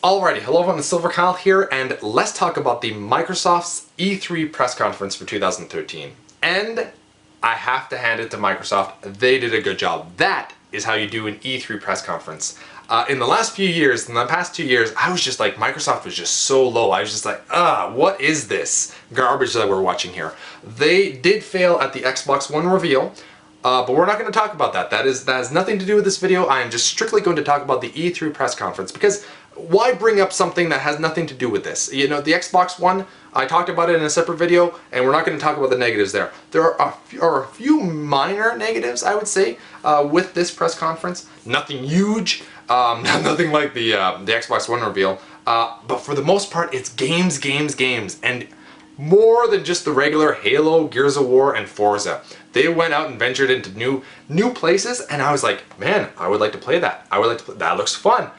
Alrighty, hello everyone, it's Silver Kyle here, and let's talk about the Microsoft's E3 press conference for 2013. And I have to hand it to Microsoft, they did a good job. That is how you do an E3 press conference. In the past 2 years, I was just like, Microsoft was just so low. I was just like, what is this garbage that we're watching here? They did fail at the Xbox One reveal. But we're not going to talk about that. That has nothing to do with this video. I am just strictly going to talk about the E3 press conference, because why bring up something that has nothing to do with this? You know, the Xbox One, I talked about it in a separate video, and we're not going to talk about the negatives there. There are a few minor negatives, I would say, with this press conference. Nothing huge, nothing like the Xbox One reveal, but for the most part, it's games, and more than just the regular Halo, Gears of War, and Forza. They went out and ventured into new places, and I was like, man, I would like to play that. That looks fun.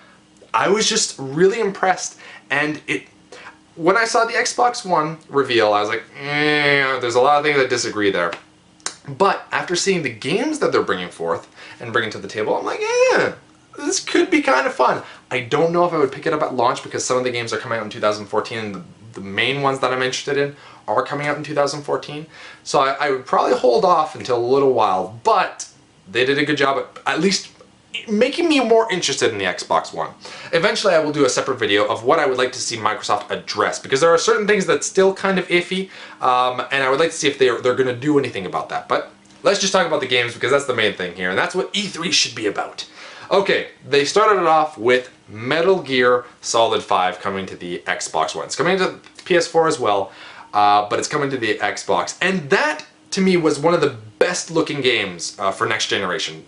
I was just really impressed, and when I saw the Xbox One reveal, I was like, there's a lot of things that disagree there. But after seeing the games that they're bringing forth and bringing to the table, I'm like, this could be kind of fun. I don't know if I would pick it up at launch, because some of the games are coming out in 2014, and the main ones that I'm interested in are coming out in 2014. So I would probably hold off until a little while, but they did a good job at least making me more interested in the Xbox One. Eventually I will do a separate video of what I would like to see Microsoft address, because there are certain things that's still kind of iffy, and I would like to see if they're going to do anything about that. But let's just talk about the games, because that's the main thing here, and that's what E3 should be about. Okay, they started it off with Metal Gear Solid 5 coming to the Xbox One. It's coming to PS4 as well, but it's coming to the Xbox. And that, to me, was one of the best looking games for next generation.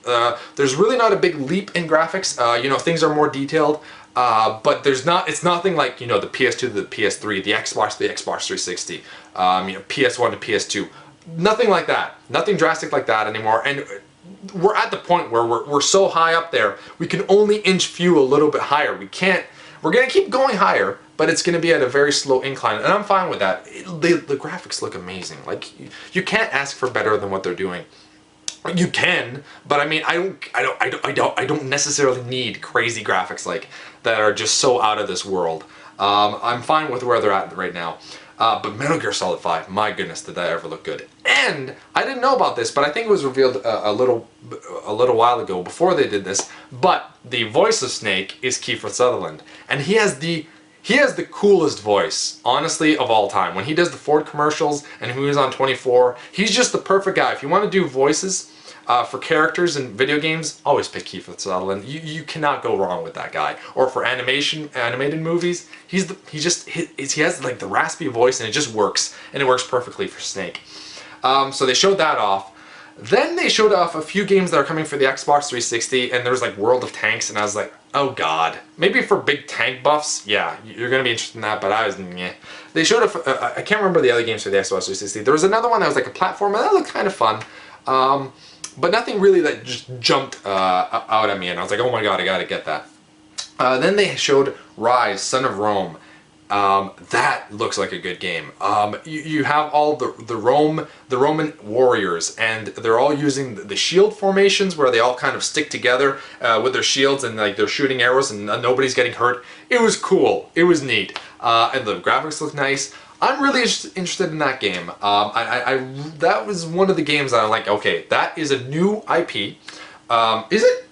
There's really not a big leap in graphics. You know, things are more detailed, but it's nothing like, you know, the PS2 to the PS3, the Xbox to the Xbox 360, you know, PS1 to PS2. Nothing like that. Nothing drastic like that anymore. And we're at the point where we're so high up there, we can only inch view a little bit higher. We're going to keep going higher, but it's going to be at a very slow incline, and I'm fine with that. The graphics look amazing. Like, you can't ask for better than what they're doing. You can, but I mean, I don't necessarily need crazy graphics like that are just so out of this world. I'm fine with where they're at right now. But Metal Gear Solid 5, my goodness, did that ever look good. And I didn't know about this, but I think it was revealed a little while ago, before they did this, but the voice of Snake is Kiefer Sutherland, and he has the coolest voice, honestly, of all time. When he does the Ford commercials and when he was on 24, he's just the perfect guy. If you want to do voices for characters in video games, always pick Kiefer Sutherland. You cannot go wrong with that guy. Or for animated movies, he has like the raspy voice, and it just works, and it works perfectly for Snake. So they showed that off. Then they showed off a few games that are coming for the Xbox 360, and there's like World of Tanks, and I was like, oh god. Maybe for big tank buffs, yeah, you're going to be interested in that, but I was, meh. They showed off, I can't remember the other games for the Xbox 360. There was another one that was like a platform, and that looked kind of fun. But nothing really that just jumped out at me, and I was like, oh my god, I gotta get that. Then they showed Rise, Son of Rome. That looks like a good game. You have all the Roman warriors, and they're all using the shield formations, where they all kind of stick together with their shields, and like they're shooting arrows, and nobody's getting hurt. It was cool. It was neat, and the graphics look nice. I'm really interested in that game. That was one of the games that I'm like, okay, that is a new IP. Is it?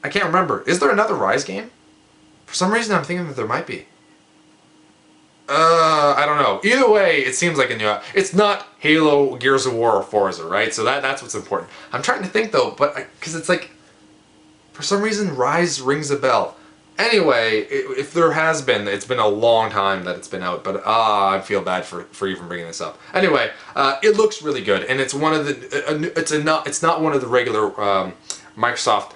I can't remember. Is there another Rise game? For some reason, I'm thinking that there might be. I don't know. Either way, it seems like a new... It's not Halo, Gears of War, or Forza, right? So that's what's important. I'm trying to think, though, but... Because it's like... For some reason, Rise rings a bell. Anyway, if there has been, it's been a long time that it's been out, but I feel bad for even bringing this up. Anyway, it looks really good, and it's one of the... It's not one of the regular Microsoft,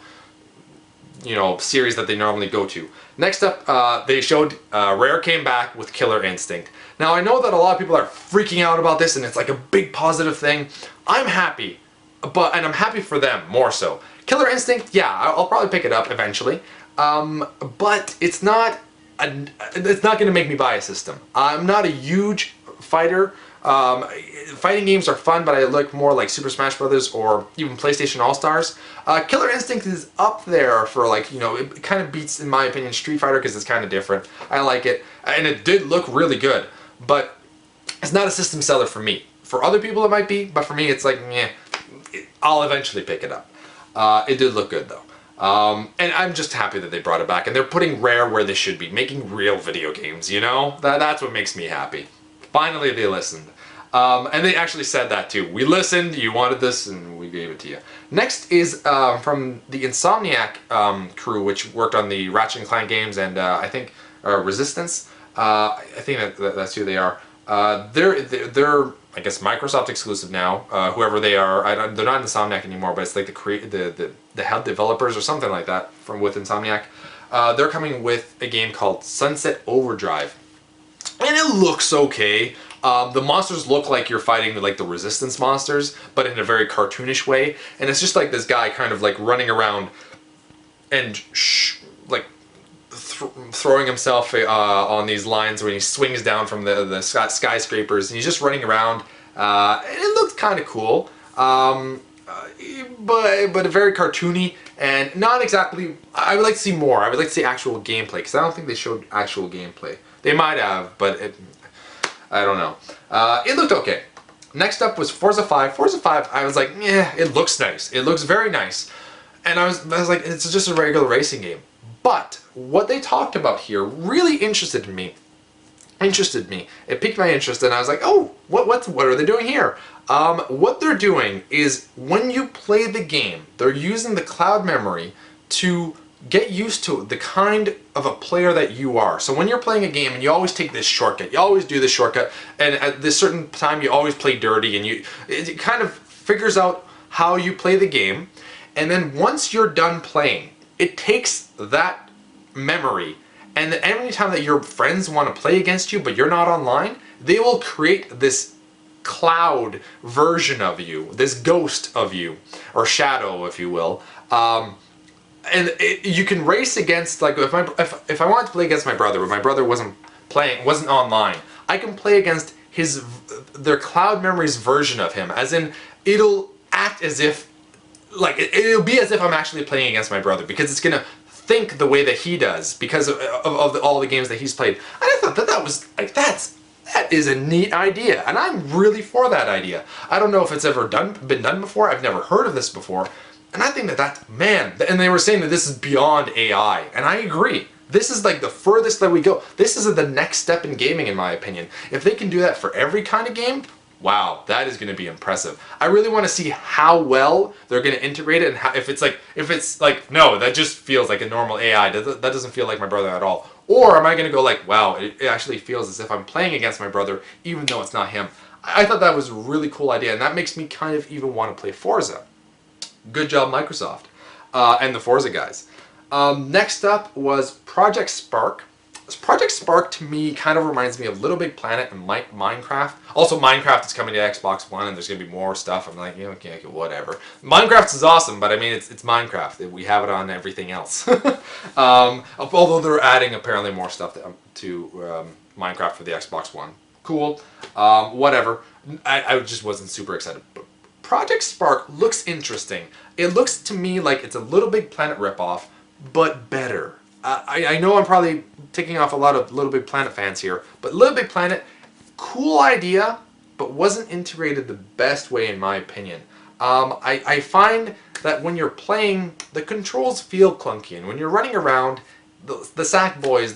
you know, series that they normally go to. Next up, they showed Rare came back with Killer Instinct. Now, I know that a lot of people are freaking out about this, and it's like a big positive thing. I'm happy, and I'm happy for them, more so. Killer Instinct, yeah, I'll probably pick it up eventually, but it's not going to make me buy a system. I'm not a huge fighter. Fighting games are fun, but I look more like Super Smash Brothers or even PlayStation All-Stars. Killer Instinct is up there for, like, you know, it kind of beats, in my opinion, Street Fighter because it's kind of different. I like it, and it did look really good, but it's not a system seller for me. For other people it might be, but for me it's like, meh, I'll eventually pick it up. It did look good though. And I'm just happy that they brought it back, and they're putting Rare where they should be, making real video games, you know? That's what makes me happy. Finally they listened. And they actually said that too. We listened, you wanted this, and we gave it to you. Next is from the Insomniac crew, which worked on the Ratchet & Clank games and I think Resistance. I think that's who they are. They're I guess Microsoft exclusive now. Whoever they are, they're not Insomniac anymore, but it's like the head developers or something like that from with Insomniac. They're coming with a game called Sunset Overdrive, and it looks okay. The monsters look like you're fighting like the Resistance monsters, but in a very cartoonish way. And it's just like this guy kind of like running around and like throwing himself on these lines when he swings down from the skyscrapers, and he's just running around. And it looked kind of cool, but very cartoony and not exactly. I would like to see more. I would like to see actual gameplay, because I don't think they showed actual gameplay. They might have, but I don't know. It looked okay. Next up was Forza 5. Forza 5, I was like, yeah, it looks nice. It looks very nice. And I was like, it's just a regular racing game. But what they talked about here really interested me. It piqued my interest, and I was like, oh, what are they doing here? What they're doing is, when you play the game, they're using the cloud memory to get used to the kind of a player that you are. So when you're playing a game and you always take this shortcut, you always do this shortcut, and at this certain time you always play dirty, and it kind of figures out how you play the game, and then once you're done playing, it takes that memory, and every time that your friends want to play against you but you're not online, they will create this cloud version of you, this ghost of you, or shadow, if you will. And you can race against, like, if I wanted to play against my brother, but my brother wasn't online, I can play against their cloud memories version of him, as in, it'll act as if, like, it'll be as if I'm actually playing against my brother, because it's gonna think the way that he does because of all the games that he's played. And I thought that was, like, that is a neat idea, and I'm really for that idea. I don't know if it's ever been done before. I've never heard of this before. And I think that man, and they were saying that this is beyond AI, and I agree. This is like the furthest that we go. This is the next step in gaming, in my opinion. If they can do that for every kind of game, wow, that is going to be impressive. I really want to see how well they're going to integrate it, and how, if it's like, no, that just feels like a normal AI. That doesn't feel like my brother at all. Or am I going to go like, wow, it actually feels as if I'm playing against my brother, even though it's not him. I thought that was a really cool idea, and that makes me kind of even want to play Forza. Good job, Microsoft, and the Forza guys. Next up was Project Spark. Project Spark, to me, kind of reminds me of Little Big Planet and Minecraft. Also, Minecraft is coming to Xbox One, and there's going to be more stuff. I'm like, okay, whatever. Minecraft is awesome, but I mean, it's Minecraft. We have it on everything else. Although they're adding, apparently, more stuff to Minecraft for the Xbox One. Cool. Whatever. I just wasn't super excited. Project Spark looks interesting. It looks to me like it's a Little Big Planet ripoff, but better. I know I'm probably ticking off a lot of Little Big Planet fans here, but Little Big Planet, cool idea, but wasn't integrated the best way, in my opinion. I find that when you're playing, the controls feel clunky, and when you're running around, the Sackboys,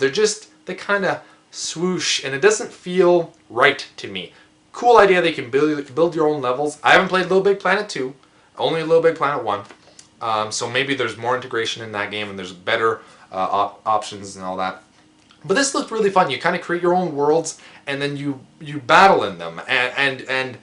they kind of swoosh, and it doesn't feel right to me. Cool idea, they can build your own levels. I haven't played Little Big Planet 2, only Little Big Planet 1. So maybe there's more integration in that game, and there's better options and all that. But this looked really fun. You kind of create your own worlds, and then you battle in them, and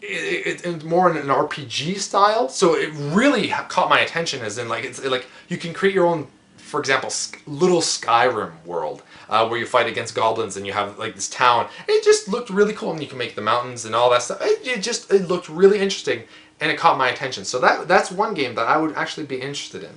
it's more in an RPG style. So it really caught my attention, as in, like, it's like you can create your own, for example, little Skyrim world, where you fight against goblins and you have like this town. It just looked really cool, and you can make the mountains and all that stuff. It looked really interesting, and it caught my attention. So that's one game that I would actually be interested in.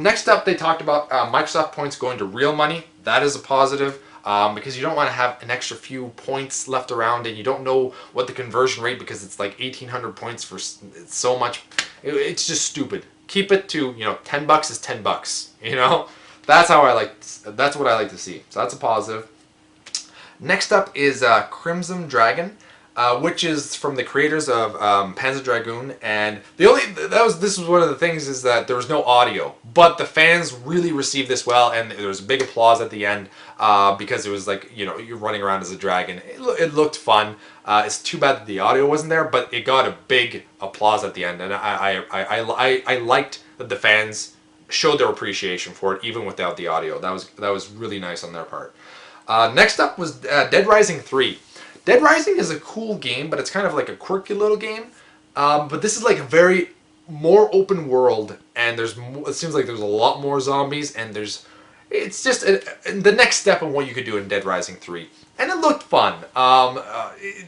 Next up, they talked about Microsoft points going to real money. That is a positive. because you don't want to have an extra few points left around, and you don't know what the conversion rate, because it's like 1,800 points for so much. It's just stupid. Keep it to, you know, $10 is $10. You know, that's how I like. That's what I like to see. So that's a positive. Next up is Crimson Dragon, which is from the creators of Panzer Dragoon, and this was one of the things, is that there was no audio, but the fans really received this well, and there was big applause at the end because it was like, you know, you're running around as a dragon. It looked fun. It's too bad that the audio wasn't there, but it got a big applause at the end, and I liked that the fans showed their appreciation for it even without the audio. That was really nice on their part. Next up was Dead Rising 3. Dead Rising is a cool game, but it's kind of like a quirky little game. But this is like a very more open world, and it seems like there's a lot more zombies, and it's just the next step of what you could do in Dead Rising 3. And it looked fun.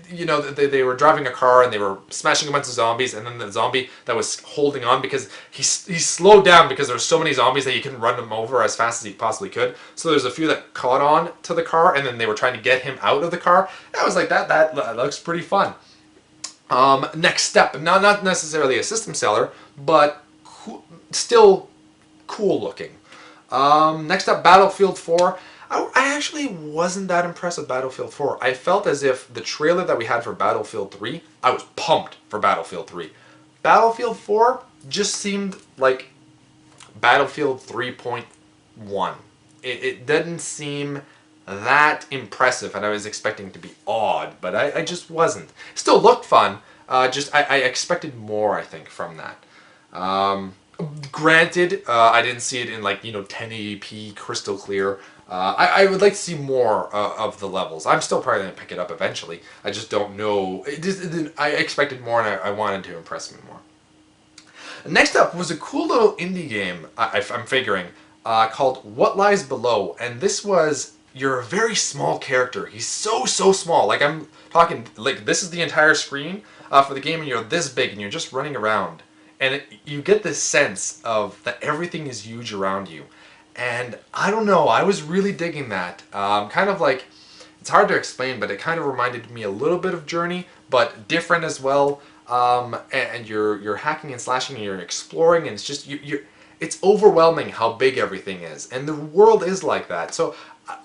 You know, they were driving a car and they were smashing a bunch of zombies, and then the zombie that was holding on, because he slowed down because there were so many zombies that he couldn't run them over as fast as he possibly could. So there's a few that caught on to the car, and then they were trying to get him out of the car. I was like, that looks pretty fun. Next step, not necessarily a system seller, but still cool looking. Next up, Battlefield 4. I actually wasn't that impressed with Battlefield 4. I felt as if the trailer that we had for Battlefield 3, I was pumped for Battlefield 3. Battlefield 4 just seemed like Battlefield 3.1. It didn't seem that impressive, and I was expecting it to be odd, but I just wasn't. Still looked fun, I expected more, I think, from that. Granted, I didn't see it in, like, you know, 1080p crystal clear. I would like to see more of the levels. I'm still probably going to pick it up eventually. I just don't know. I expected more, and I wanted to impress me more. Next up was a cool little indie game, I'm figuring, called What Lies Below. And this was, you're a very small character. He's so small. Like, I'm talking, like, this is the entire screen for the game, and you're this big, and you're just running around. And you get this sense of that everything is huge around you. And I don't know, I was really digging that. Kind of like, it's hard to explain, but it kind of reminded me a little bit of Journey, but different as well. And you're hacking and slashing, and you're exploring, and it's just, it's overwhelming how big everything is. And the world is like that. So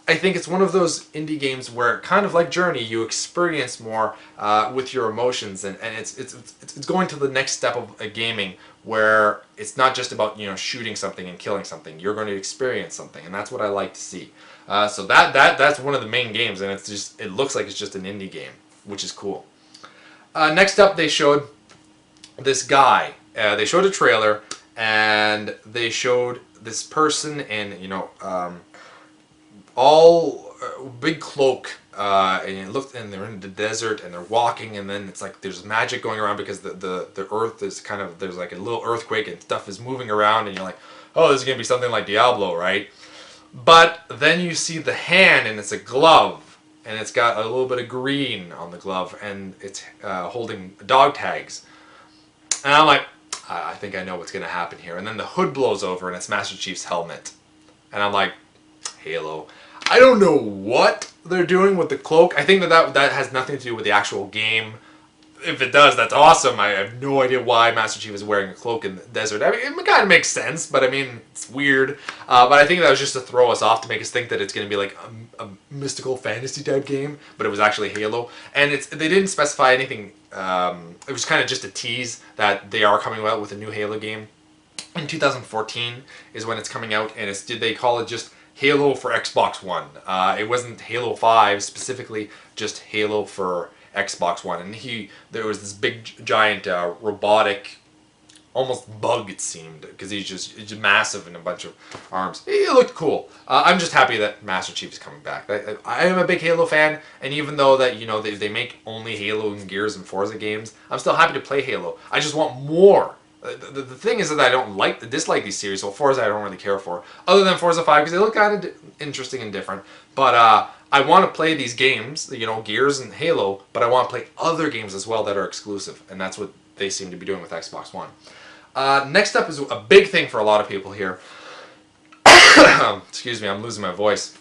I think it's one of those indie games where, kind of like Journey, you experience more with your emotions, and it's going to the next step of a gaming, where it's not just about, you know, shooting something and killing something. You're going to experience something, and that's what I like to see. So that's one of the main games, and it looks like it's just an indie game, which is cool. Next up, they showed this guy. They showed a trailer, and they showed this person in, you know, all big cloak, and it looked, and they're in the desert, and they're walking, and then it's like there's magic going around, because the earth is kind of, there's like a little earthquake, and stuff is moving around, and you're like, oh, this is gonna be something like Diablo, right? But then you see the hand, and it's a glove, and it's got a little bit of green on the glove, and it's holding dog tags, and I'm like, I think I know what's gonna happen here. And then the hood blows over, and it's Master Chief's helmet, and I'm like, Halo. I don't know what they're doing with the cloak. I think that has nothing to do with the actual game. If it does, that's awesome. I have no idea why Master Chief is wearing a cloak in the desert. I mean, it kind of makes sense, but I mean, it's weird. But I think that was just to throw us off, to make us think that it's going to be like a mystical fantasy type game, but it was actually Halo. And they didn't specify anything. It was kind of just a tease that they are coming out with a new Halo game. In 2014 is when it's coming out, and did they call it just Halo for Xbox One? It wasn't Halo 5 specifically, just Halo for Xbox One. And there was this big giant robotic, almost bug, it seemed, because he's just massive and a bunch of arms. He looked cool. I'm just happy that Master Chief is coming back. I am a big Halo fan, and even though that, you know, they make only Halo and Gears and Forza games, I'm still happy to play Halo. I just want more. The thing is that I don't dislike these series. Well, Forza I don't really care for, other than Forza 5, because they look kind of interesting and different. But I want to play these games, you know, Gears and Halo, but I want to play other games as well that are exclusive, and that's what they seem to be doing with Xbox One. Next up is a big thing for a lot of people here. Excuse me, I'm losing my voice.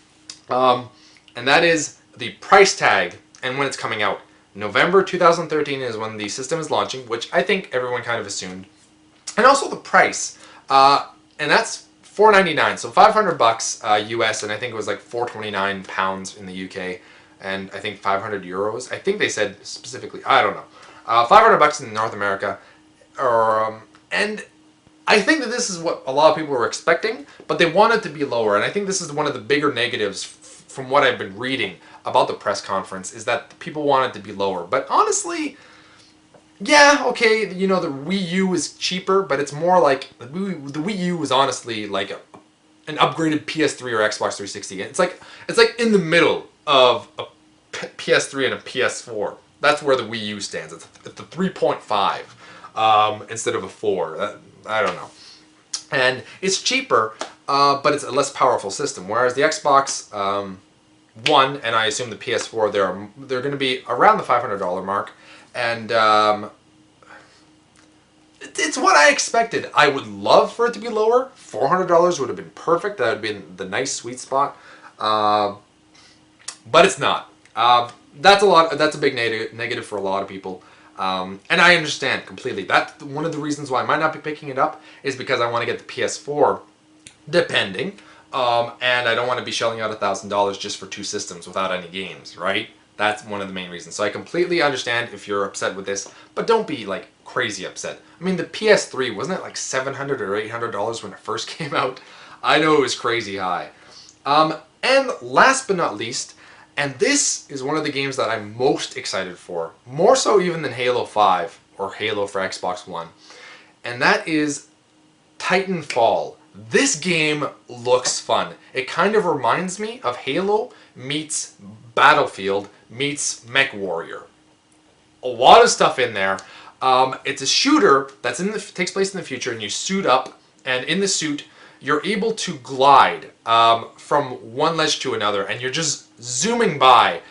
and that is the price tag and when it's coming out. November 2013 is when the system is launching, which I think everyone kind of assumed. And also the price, and that's $499, so 500 bucks US, and I think it was like 429 pounds in the UK, and I think 500 euros. I think they said specifically, I don't know, 500 bucks in North America, and I think that this is what a lot of people were expecting, but they want it to be lower, and I think this is one of the bigger negatives from what I've been reading about the press conference, is that people want it to be lower. But honestly, yeah, okay, you know, the Wii U is cheaper, but it's more like, the Wii U is honestly like an upgraded PS3 or Xbox 360. It's like in the middle of a PS3 and a PS4. That's where the Wii U stands. It's the 3.5 instead of a 4. I don't know. And it's cheaper, but it's a less powerful system. Whereas the Xbox One, and I assume the PS4, they're going to be around the $500 mark. And it's what I expected. I would love for it to be lower. $400 would have been perfect. That would have been the nice sweet spot. But it's not. That's a big negative for a lot of people. And I understand completely. That's one of the reasons why I might not be picking it up, is because I want to get the PS4, depending. And I don't want to be shelling out $1,000 just for 2 systems without any games, right? That's one of the main reasons. So I completely understand if you're upset with this, but don't be like crazy upset. I mean, the PS3, wasn't it like $700 or $800 when it first came out? I know it was crazy high. And last but not least, and this is one of the games that I'm most excited for, more so even than Halo 5 or Halo for Xbox One, and that is Titanfall. This game looks fun. It kind of reminds me of Halo meets Battlefield meets MechWarrior. A lot of stuff in there. It's a shooter that's takes place in the future, and you suit up, and in the suit you're able to glide from one ledge to another, and you're just zooming by.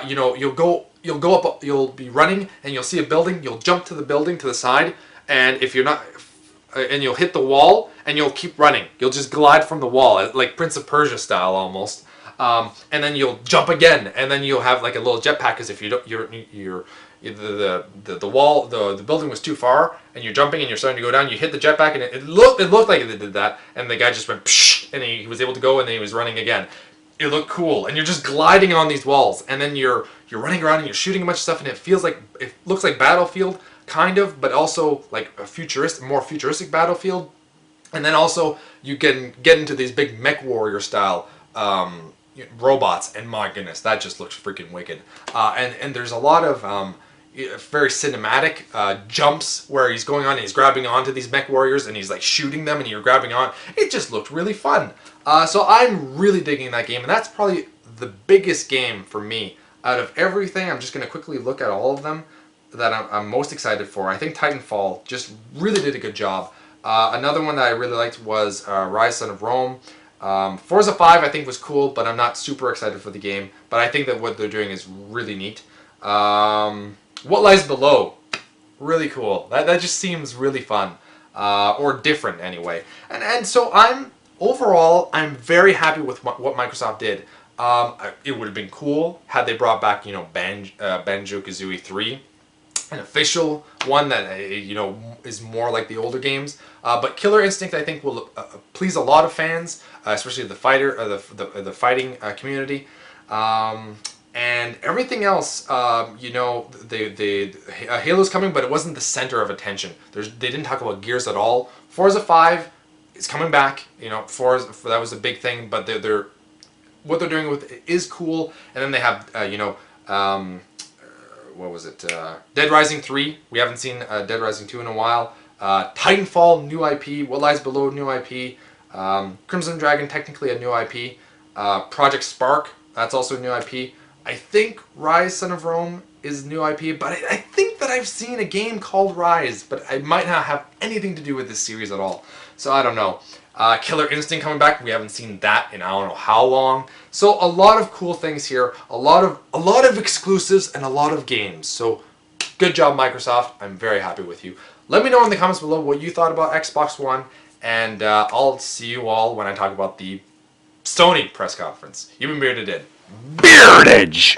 You know, you'll go up, you'll be running, and you'll see a building. You'll jump to the building to the side, and if you're not, and you'll hit the wall, and you'll keep running. You'll just glide from the wall, like Prince of Persia style almost. And then you'll jump again, and then you'll have like a little jetpack, because if you don't, the wall, the building was too far, and you're jumping and you're starting to go down. You hit the jetpack, and it looked like it did that, and the guy just went psh, and he was able to go, and then he was running again. It looked cool, and you're just gliding on these walls, and then you're running around and you're shooting a bunch of stuff, and it looks like Battlefield kind of, but also like a more futuristic Battlefield. And then also you can get into these big MechWarrior style robots, and my goodness, that just looks freaking wicked. And there's a lot of very cinematic jumps where he's going on and he's grabbing onto these MechWarriors and he's like shooting them, and you're grabbing on. It just looked really fun. So I'm really digging that game, and that's probably the biggest game for me out of everything. I'm just going to quickly look at all of them that I'm most excited for. I think Titanfall just really did a good job. Another one that I really liked was Rise Son of Rome. Forza 5 I think was cool, but I'm not super excited for the game. But I think that what they're doing is really neat. What Lies Below, really cool. That just seems really fun, or different anyway. And so overall I'm very happy with what Microsoft did. It would have been cool had they brought back, you know, Banjo-Kazooie 3. An official one that is more like the older games, but Killer Instinct I think will please a lot of fans, especially the fighting community, and everything else. Halo's coming, but it wasn't the center of attention. They didn't talk about Gears at all. Forza 5 is coming back. You know, Forza, that was a big thing, but what they're doing with it is cool. And then they have what was it? Dead Rising 3. We haven't seen Dead Rising 2 in a while. Titanfall, new IP. What Lies Below, new IP. Crimson Dragon, technically a new IP. Project Spark, that's also a new IP. I think Rise Son of Rome is new IP, but I think that I've seen a game called Rise, but it might not have anything to do with this series at all. So I don't know. Killer Instinct coming back. We haven't seen that in I don't know how long. So a lot of cool things here. A lot of exclusives and a lot of games. So good job, Microsoft. I'm very happy with you. Let me know in the comments below what you thought about Xbox One, and I'll see you all when I talk about the Sony press conference. You've been bearded in. Beardage!